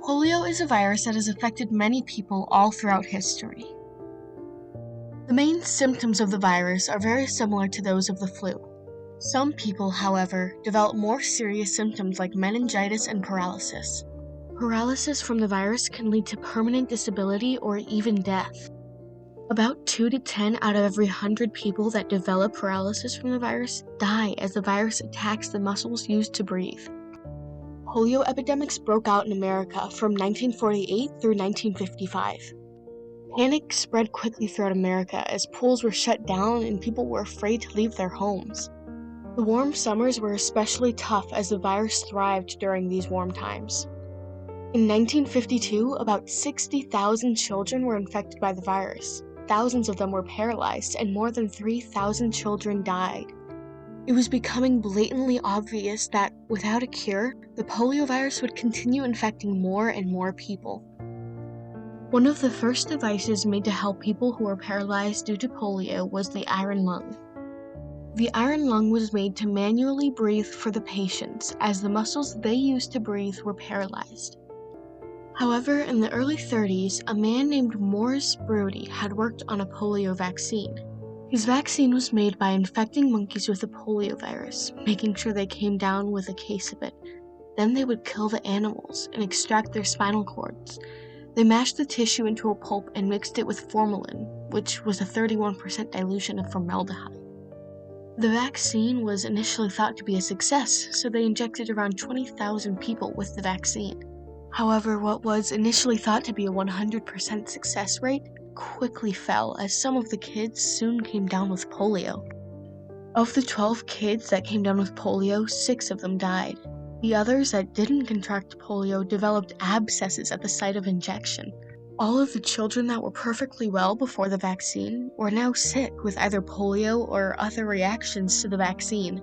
Polio is a virus that has affected many people all throughout history. The main symptoms of the virus are very similar to those of the flu. Some people, however, develop more serious symptoms like meningitis and paralysis. Paralysis from the virus can lead to permanent disability or even death. About 2 to 10 out of every 100 people that develop paralysis from the virus die as the virus attacks the muscles used to breathe. Polio epidemics broke out in America from 1948 through 1955. Panic spread quickly throughout America as pools were shut down and people were afraid to leave their homes. The warm summers were especially tough as the virus thrived during these warm times. In 1952, about 60,000 children were infected by the virus. Thousands of them were paralyzed, and more than 3,000 children died. It was becoming blatantly obvious that, without a cure, the polio virus would continue infecting more and more people. One of the first devices made to help people who were paralyzed due to polio was the iron lung. The iron lung was made to manually breathe for the patients, as the muscles they used to breathe were paralyzed. However, in the early 30s, a man named Morris Brody had worked on a polio vaccine. His vaccine was made by infecting monkeys with the polio virus, making sure they came down with a case of it. Then they would kill the animals and extract their spinal cords. They mashed the tissue into a pulp and mixed it with formalin, which was a 31% dilution of formaldehyde. The vaccine was initially thought to be a success, so they injected around 20,000 people with the vaccine. However, what was initially thought to be a 100% success rate quickly fell as some of the kids soon came down with polio. Of the 12 kids that came down with polio, 6 of them died. The others that didn't contract polio developed abscesses at the site of injection. All of the children that were perfectly well before the vaccine were now sick with either polio or other reactions to the vaccine.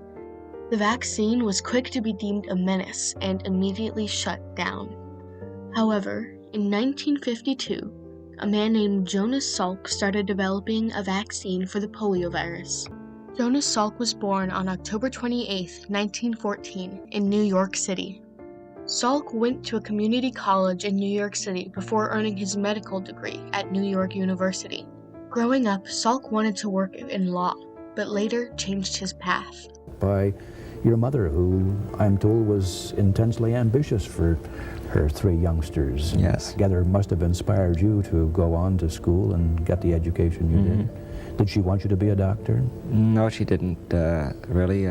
The vaccine was quick to be deemed a menace and immediately shut down. However, in 1952, a man named Jonas Salk started developing a vaccine for the polio virus. Jonas Salk was born on October 28, 1914, in New York City. Salk went to a community college in New York City before earning his medical degree at New York University. Growing up, Salk wanted to work in law, but later changed his path. By your mother, who I'm told was intensely ambitious for her 3 youngsters. Yes. Together must have inspired you to go on to school and get the education you did. Did she want you to be a doctor? No, she didn't really.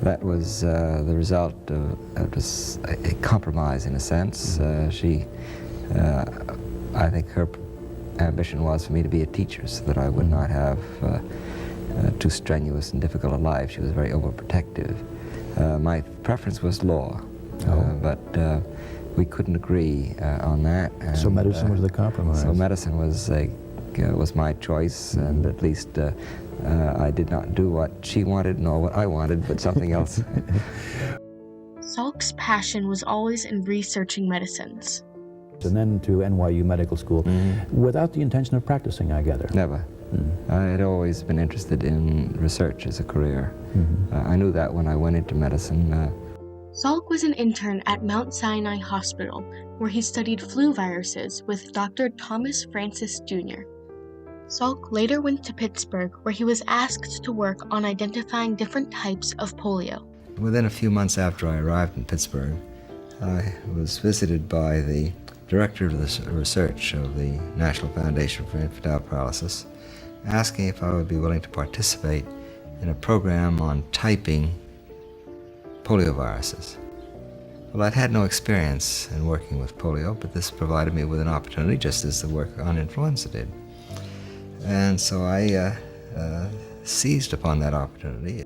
That was the result of a compromise in a sense. I think her ambition was for me to be a teacher so that I would not have too strenuous and difficult a life. She was very overprotective. My preference was law, but we couldn't agree on that. And, so medicine was the compromise. So medicine was my choice, and at least I did not do what she wanted nor what I wanted, but something else. Salk's passion was always in researching medicines. And then to NYU Medical School, without the intention of practicing, I gather. Never. I had always been interested in research as a career. I knew that when I went into medicine. Salk was an intern at Mount Sinai Hospital, where he studied flu viruses with Dr. Thomas Francis Jr. Salk later went to Pittsburgh, where he was asked to work on identifying different types of polio. Within a few months after I arrived in Pittsburgh, I was visited by the director of the research of the National Foundation for Infantile Paralysis, asking if I would be willing to participate in a program on typing polioviruses. Well, I'd had no experience in working with polio, but this provided me with an opportunity, just as the work on influenza did. And so I seized upon that opportunity.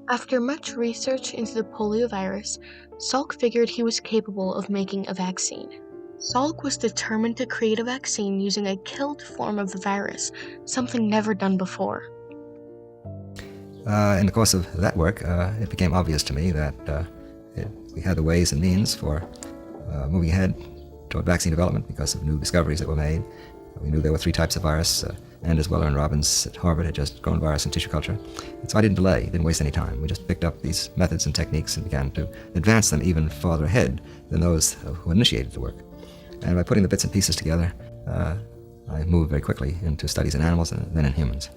After much research into the polio virus, Salk figured he was capable of making a vaccine. Salk was determined to create a vaccine using a killed form of the virus, something never done before. In the course of that work, it became obvious to me that we had the ways and means for moving ahead toward vaccine development because of new discoveries that were made. We knew there were 3 types of virus. Anders Weller and Robbins at Harvard had just grown virus in tissue culture. And so I didn't delay, didn't waste any time. We just picked up these methods and techniques and began to advance them even farther ahead than those who initiated the work. And by putting the bits and pieces together, I moved very quickly into studies in animals and then in humans.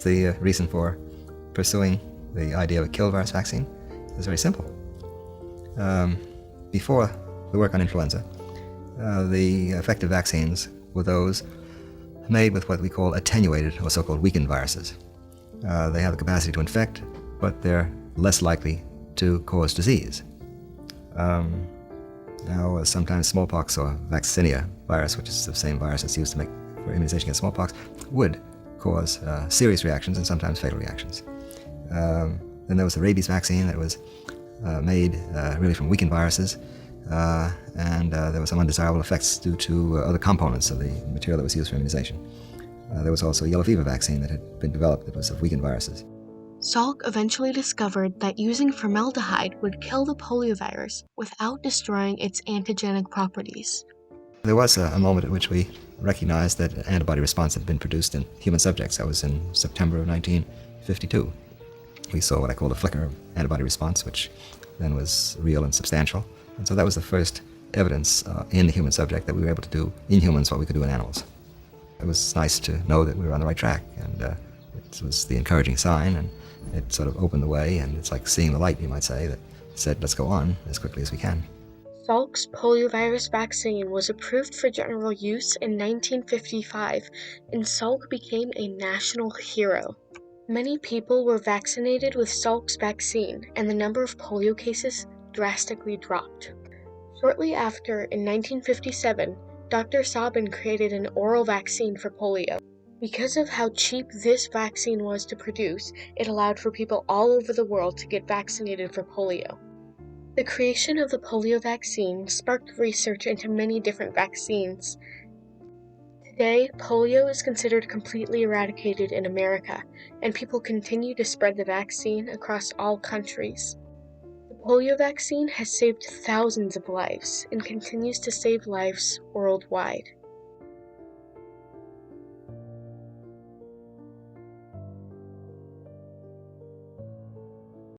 The reason for pursuing the idea of a kill virus vaccine is very simple. Before the work on influenza, the effective vaccines were those made with what we call attenuated or so-called weakened viruses. They have the capacity to infect, but they're less likely to cause disease. Now, sometimes smallpox or vaccinia virus, which is the same virus that's used for immunization against smallpox, would cause serious reactions and sometimes fatal reactions. Then there was the rabies vaccine that was made really from weakened viruses, and there were some undesirable effects due to other components of the material that was used for immunization. There was also a yellow fever vaccine that had been developed that was of weakened viruses. Salk eventually discovered that using formaldehyde would kill the poliovirus without destroying its antigenic properties. There was a moment at which we recognized that an antibody response had been produced in human subjects. That was in September of 1952. We saw what I call the flicker of antibody response, which then was real and substantial. And so that was the first evidence in the human subject that we were able to do in humans what we could do in animals. It was nice to know that we were on the right track, and it was the encouraging sign, and it sort of opened the way, and it's like seeing the light, you might say, that said, let's go on as quickly as we can. Salk's poliovirus vaccine was approved for general use in 1955, and Salk became a national hero. Many people were vaccinated with Salk's vaccine, and the number of polio cases drastically dropped. Shortly after, in 1957, Dr. Sabin created an oral vaccine for polio. Because of how cheap this vaccine was to produce, it allowed for people all over the world to get vaccinated for polio. The creation of the polio vaccine sparked research into many different vaccines. Today, polio is considered completely eradicated in America, and people continue to spread the vaccine across all countries. The polio vaccine has saved thousands of lives and continues to save lives worldwide.